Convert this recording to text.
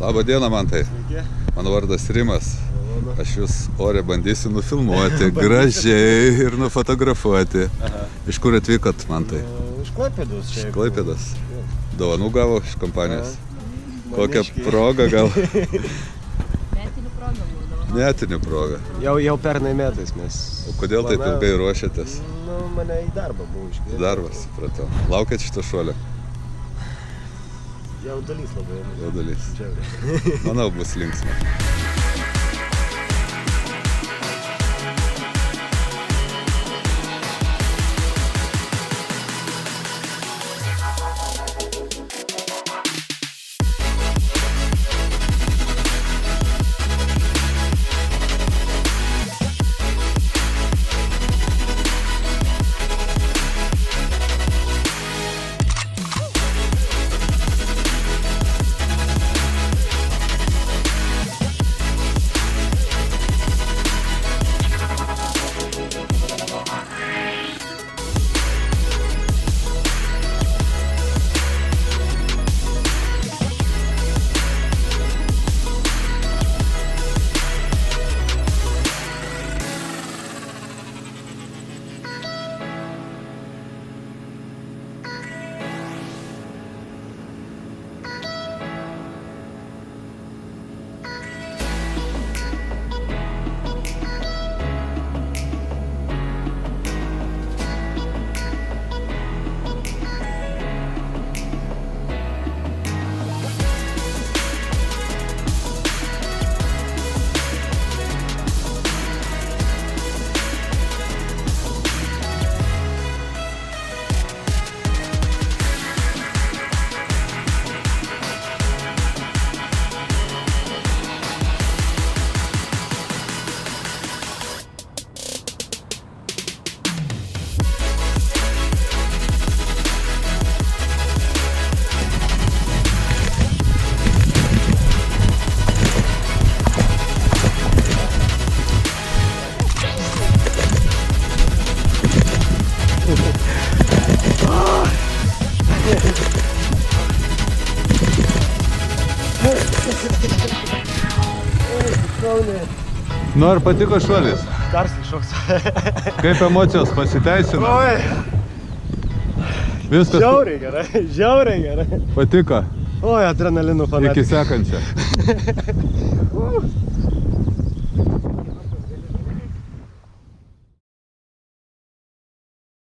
Labą dieną, Mantai. Sveiki. Mano vardas Rimas. Aš jūs ore bandysiu nufilmuoti, gražiai ir nufotografuoti. Aha. Iš kur atvykot, Mantai? Iš Klaipėdos. Iš Klaipėdos. Dovanų gavo iš kompanijos. Kokią progą gal? Metinių progą būdavo. Metinių progą. Jau pernai metais mes. O kodėl taip ilgai ruošiatės? Nu, mane į darbą buvo iškvietę. Darbas, supratau. Laukėt šito šuolio? Jaudulys labai. Jaudulys. Džiaugiai. Manau, bus linksma. Nu, ar patiko šuolis? Karstas šoks. Kaip emocijos pasiteisino? Oi, Viskas žiauriai gerai, žiauriai gerai. patiko. Oi, adrenalinų Iki fanatik. sekančio.